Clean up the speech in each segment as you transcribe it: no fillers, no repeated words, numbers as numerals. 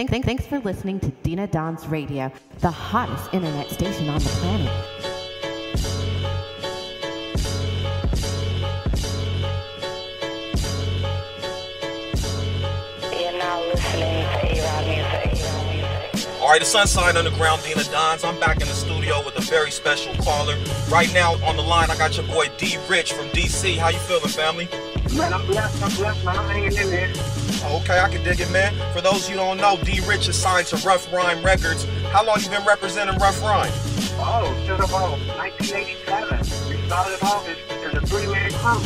Thanks for listening to Dena Don's Radio, the hottest internet station on the planet. You're now listening to A-Rod Music. Alright, the Sunshine Underground, Dena Dons. I'm back in the studio with a very special caller. Right now on the line, I got your boy D Rich from DC. How you feeling, family? Man, I'm blessed, man. I'm hanging in there. Okay, I can dig it, man. For those you don't know, D Rich is signed to Rough Rhyme Records. How long you been representing Rough Rhyme? Oh, since about 1987. We started off as a three-man crew.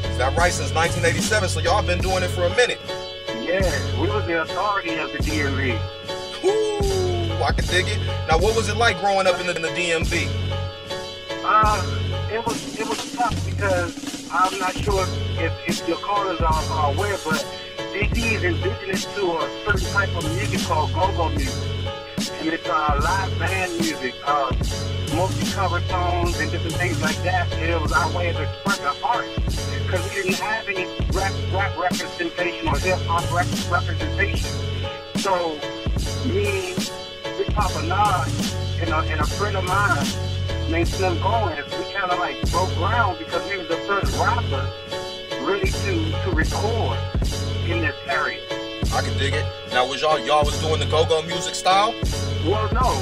Is that right? Since 1987, so y'all been doing it for a minute. Yes, we was the authority of the DMV. Ooh, I can dig it. Now, what was it like growing up in the DMV? It was tough because I'm not sure if your callers are aware, but DC is indigenous to a certain type of music called go-go music. And it's live band music, mostly cover songs and different things like that. And it was our way of expressing art. Because we didn't have any rap representation or hip-hop representation. So, me, Big Papa Nas, and a friend of mine named Slim Gomez, we kind of like broke ground because we was the first rappers really to record in this area. I can dig it. Now, was y'all was doing the go-go music style? Well, no,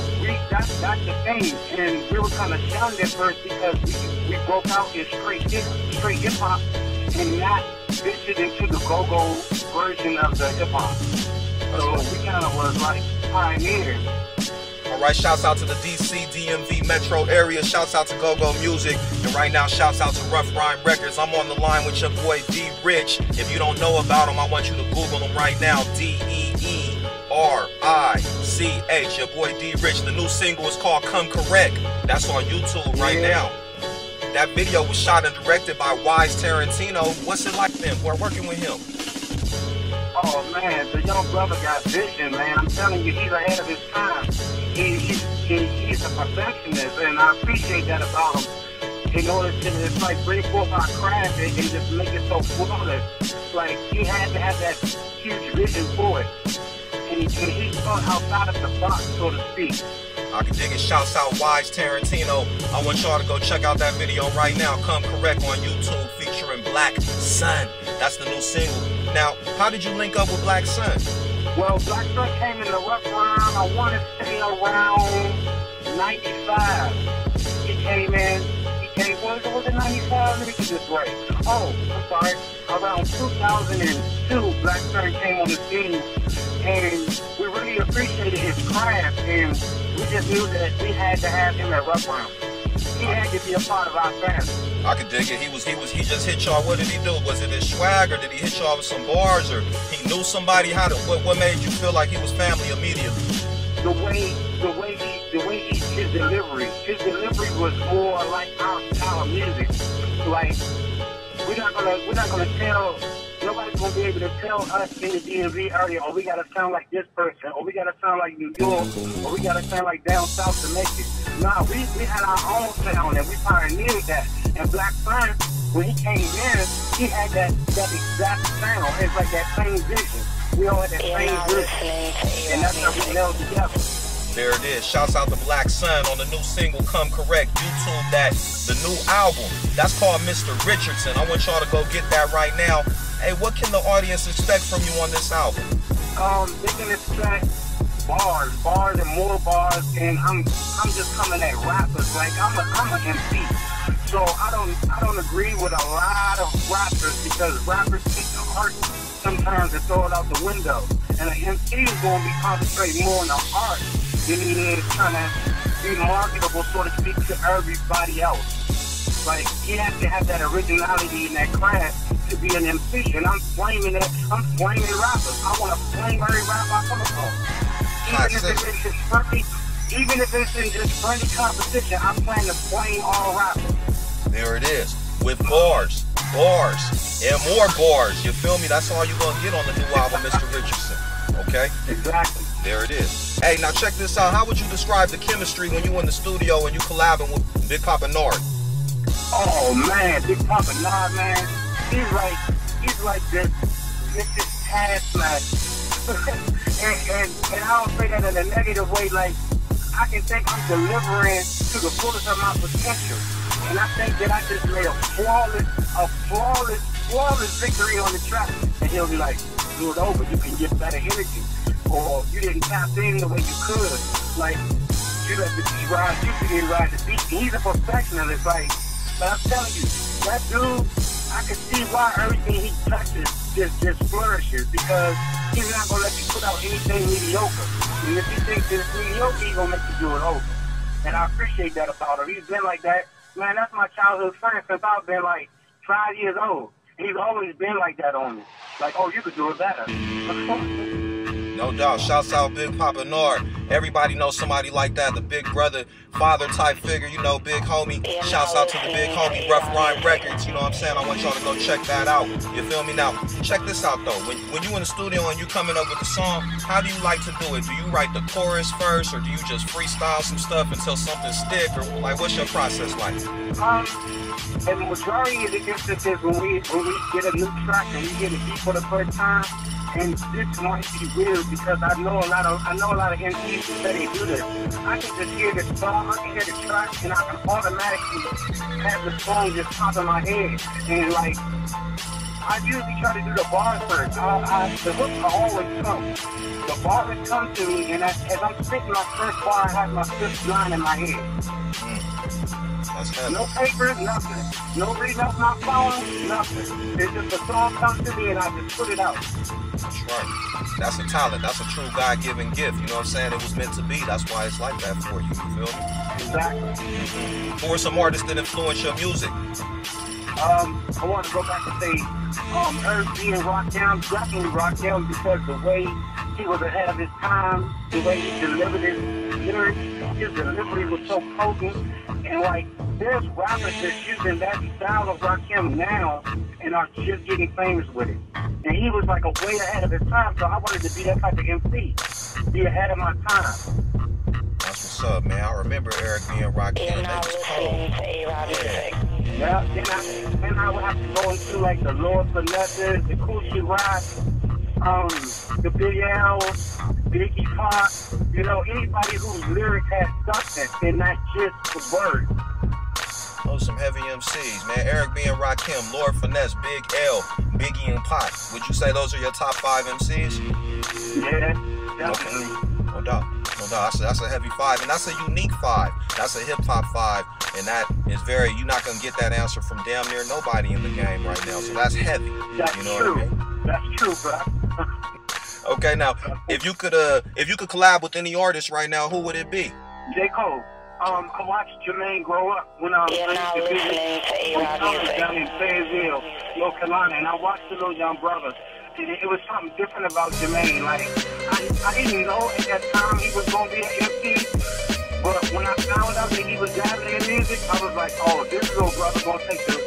that's the thing, and we were kind of shunned at first because we broke out in straight hip hop and not ventured into the go-go version of the hip hop. So we kind of was like pioneers. All right, shouts out to the DC, DMV metro area. Shouts out to Go-Go Music. And right now, shouts out to Rough Rhyme Records. I'm on the line with your boy D Rich. If you don't know about him, I want you to Google him right now. DEERICH. Your boy D Rich. The new single is called Come Correct. That's on YouTube right now. That video was shot and directed by Wise Tarantino. What's it like then? We're working with him. Oh man, the young brother got vision, man. I'm telling you, he's ahead of his time. He's a perfectionist, and I appreciate that about him. In order to, it's like bring forth our craft and just make it so flawless. Like, he had to have that huge vision for it. And he thought outside of the box, so to speak. I can dig it. Shouts out Wise Tarantino. I want y'all to go check out that video right now. Come Correct on YouTube featuring Black Sun. That's the new single. Now, how did you link up with Black Sun? Well, Black Sun came in the Rough Rhyme, I want to say around 95. He came, was it 95? Let me get this right. Oh, I'm sorry. Around 2002, Black Sun came on the scene, and we really appreciated his craft, and we just knew that we had to have him at Rough Rhyme. He had to be a part of our family. I could dig it. He just hit y'all. What did he do? Was it his swag, or did he hit y'all with some bars, or he knew somebody? What made you feel like he was family immediately? His delivery was more like our style of music. Like, we're not gonna tell, nobody's gonna be able to tell us in the DMV area, oh, we gotta sound like this person, or we gotta sound like New York, or we gotta sound like down south to make it. Nah, we had our own sound, and we pioneered that. And Black Sun, when he came in, he had that exact sound. It's like that same vision. We all had that same vision, and that's how we nailed together. There it is. Shouts out to Black Sun on the new single Come Correct. YouTube that, the new album. That's called Mr. Richardson. I want y'all to go get that right now. Hey, what can the audience expect from you on this album? They can expect bars and more bars, and I'm just coming at rappers. Like, I'm an MC. So I don't agree with a lot of rappers, because rappers take the art sometimes and throw it out the window. And an MC is going to be concentrating more on the art than he is trying to be marketable, so to speak, to everybody else. Like, he has to have that originality in that craft to be an MC. And I'm flaming rappers. I want to flame every rapper I come across. Even if it's in just friendly competition, I plan to flame all rappers. There it is. With bars, and more bars. You feel me? That's all you're going to get on the new album, Mr. Richardson. Okay? Exactly. There it is. Hey, now check this out. How would you describe the chemistry when you in the studio and you collabing with Big Papa Nard? Oh, man. Big Papa Nard, man. He's like this Mrs. Taskmaster. and and I don't say that in a negative way. Like, I can think I'm delivering to the fullest of my potential. And I think that I just made a flawless victory on the track. And he'll be like, do it over. You can get better energy. Or you didn't tap in the way you could. Like, you let the beat ride, you didn't ride the beat. He's a perfectionist. Like, but I'm telling you, that dude, I can see why everything he touches just flourishes, because he's not going to let you put out anything mediocre. And if he thinks it's mediocre, he's going to make you do it over. And I appreciate that about him. He's been like that. Man, that's my childhood friend since I've been like 5 years old. And he's always been like that on me. Like, oh, you could do it better. No doubt. Shouts out Big Papa Nord. Everybody knows somebody like that, the big brother, father type figure, you know, big homie. Shouts out to the big homie, Rough Rhyme Records. You know what I'm saying? I want y'all to go check that out. You feel me? Now, check this out though. When you in the studio and you coming up with a song, how do you like to do it? Do you write the chorus first, or do you just freestyle some stuff until something stick, or like what's your process like? And the majority of the instances when we get a new track and we get a beat for the first time, and this might be weird because I know a lot of MCs who say they do this. I can just hear the song, I can hear the track, and I can automatically have the song just pop in my head. And like, I usually try to do the bars first. The hook always come. The bars come to me, and as I'm spitting my first bar, I have my fifth line in my head. No papers, nothing. No reading off my phone, nothing. It's just a song comes to me and I just put it out. That's right. That's a talent. That's a true God-given gift. You know what I'm saying? It was meant to be. That's why it's like that for you. You feel me? Exactly. Who are some artists that influence your music? I want to go back and say, being Rakim, definitely Rakim, because the way he was ahead of his time, the way he delivered his lyrics, his delivery was so potent. And like, there's rappers that's using that style of Rakim now and are just getting famous with it. And he was like a way ahead of his time, so I wanted to be that type of MC, be ahead of my time. That's what's up, man. I remember Eric being Rakim. You're now listening to A-Rod Music. Yeah, then I would have to go into like the Lord Finesses, the Coochie Rock, the Big L, Biggie Pop, you know, anybody whose lyrics has substance and not just the word. Those some heavy MCs, man. Eric B. and Rakim, Lord Finesse, Big L, Biggie and Pop. Would you say those are your top 5 MCs? Yeah, definitely. Okay. No doubt. No doubt. That's a heavy 5, and that's a unique 5. That's a hip-hop 5, and that is very, you're not going to get that answer from damn near nobody in the game right now, so that's heavy. That's you know true. What I mean? That's true, bro. Okay, now, if you could collab with any artist right now, who would it be? J. Cole. I watched Jermaine grow up when I You're now listening to A-Rod Music. down in Fayetteville, North Carolina, and I watched the little young brothers. It was something different about Jermaine. Like, I didn't know at that time he was going to be an MC, but when I found out that he was dabbling in music, I was like, oh, this little brother going to take the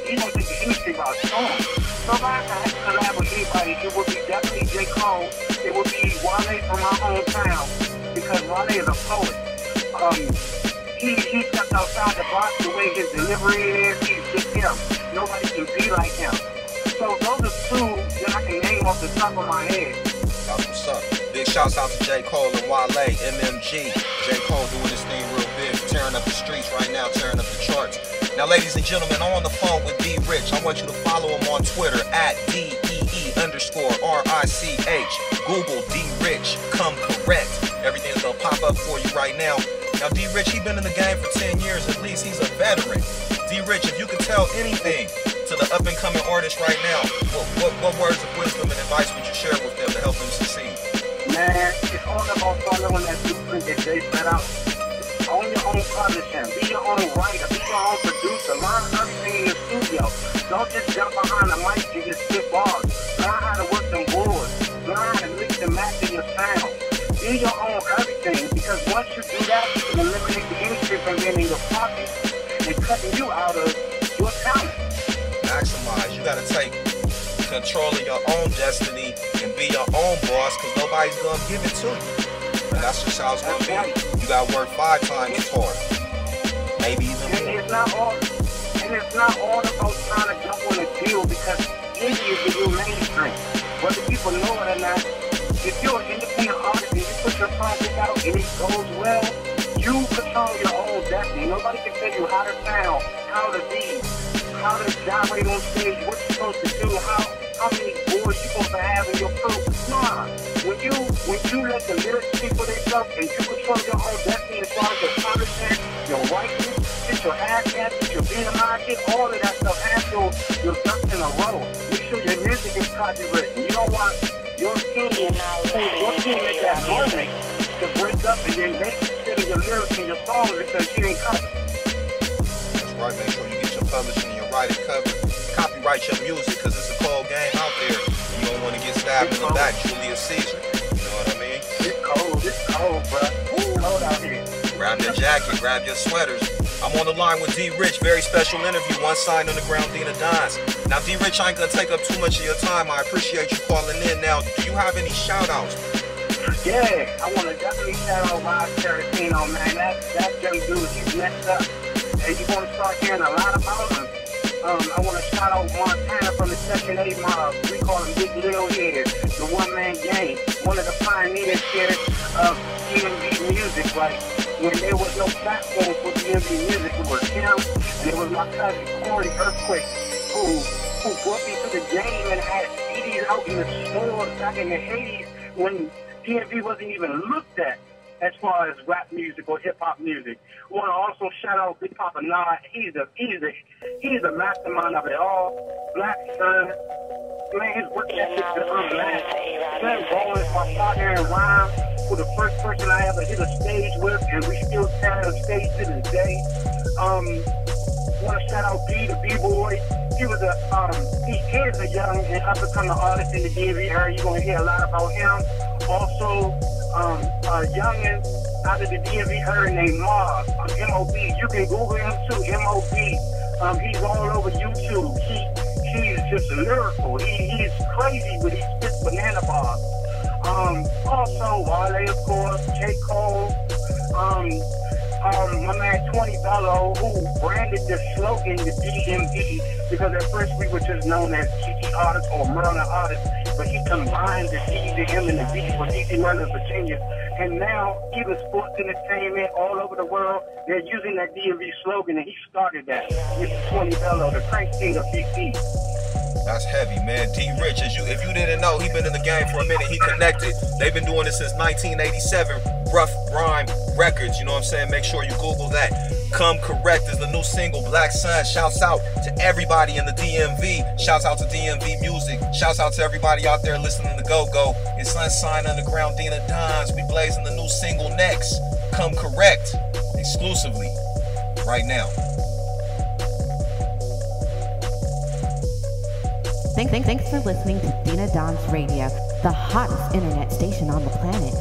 industry by storm. So if I had to collab with anybody, it would be definitely J. Cole. It would be Wale from my hometown, because Wale is a poet. He stepped outside the box the way his delivery is. He's just him. Nobody can be like him. So those are 2 that I can name off the top of my head. That's what's up. Big shouts out to J. Cole and Wale, MMG. J. Cole doing this thing real big, tearing up the streets right now, tearing up the charts. Now, ladies and gentlemen, I'm on the phone with D Rich. I want you to follow him on Twitter at DEE_RICH. Google D Rich, come correct. Everything's gonna pop up for you right now. Now, D Rich, he's been in the game for 10 years at least. He's a veteran. D Rich, if you could tell anything to the up and coming artists right now, what words of wisdom and advice would you share with them to help them succeed? Man, it's all about following that blueprint that they set out. Own your own publishing, be your own writer, be your own producer, learn everything in the studio. Don't just jump behind the mic and just spit bars. Learn how to work them boards. Learn how to mix and match in your sound. Be your own everything, because once you do that, you can eliminate the industry from being in your pocket and cutting you out of your talent. Maximize. You got to take control of your own destiny and be your own boss, because nobody's going to give it to you. And that's just how it's going to be. You got to work 5 times as hard. Maybe even more. And it's not all about trying to jump on a deal, because indie is the new mainstream. Whether people know it or not, if you're an independent artist and you put your project out and it goes well, you control your own destiny. Nobody can tell you how to sound, how to be, how to gyrate on stage, what you're supposed to do, how many boards you're supposed to have in your crew. Nah, when you let the lyrics speak for themselves and you control your own destiny as far as your content, your writing, get your ass handed, your being a market, all of that stuff, have your ducks in a row. Make sure your music is copywritten. You don't want your team at that moment to break up and then they consider your lyrics and your songs because you ain't covered. That's right, make sure you get your publishing and your writing covered. Copyright your music, because it's a cold game out there. You don't want to get stabbed in the back, Julius Caesar. You know what I mean? It's cold, bro. It's cold out here. Grab your jacket, grab your sweaters. I'm on the line with D. Rich, very special interview, one signed underground Dena Dons. Now, D. Rich, I ain't gonna take up too much of your time. I appreciate you calling in. Now, do you have any shout outs? Yeah, I want to definitely shout out Rob Tarantino, man. That young dude, he's messed up. And you're going to start hearing a lot about him. I want to shout out Montana from the Section 8 mob. We call him Big Lil here, the one-man gang. One of the pioneers here of DMV music. Like, when there was no platform for DMV music, it was him, and it was my cousin Corey Earthquake, who brought me to the game and had CDs out in the stores back in the 80s when DMV wasn't even looked at as far as rap music or hip hop music. I want to also shout out Big Papa Nod. He's the mastermind of it all. Black Son, man, his work ethic is unmatched. Slim Ball is my partner in rhyme, who the first person I ever hit a stage with, and we still stand on stage to this day. Want to shout out B, the B-boy. He is a young and up-and-coming artist in the DMV area. You're going to hear a lot about him. Also, a youngin' out of the DMV area named Mars, M.O.B. You can Google him too, M.O.B. He's all over YouTube. He's just lyrical. He's crazy, but he spits banana bars. Also, Wale, of course, J. Cole, my man 20 Bello, who branded the slogan the DMV, because at first we were just known as GT artists or Maryland artists, but he combined the D, the M, and the V for DC, Maryland, Virginia. And now, even sports entertainment all over the world, they're using that DMV slogan, and he started that. Mr. 20 Bello, the Crank King of DC. That's heavy, man. D. Rich, if you didn't know, he been in the game for a minute. He connected. They've been doing this since 1987. Rough Rhyme Records, you know what I'm saying? Make sure you Google that. Come Correct is the new single. Black Sun. Shouts out to everybody in the DMV. Shouts out to DMV Music. Shouts out to everybody out there listening to Go-Go. It's Unsigned Underground Dena Dons. We blazing the new single next. Come Correct. Exclusively. Right now. Thanks for listening to Dena Dons Radio, the hottest internet station on the planet.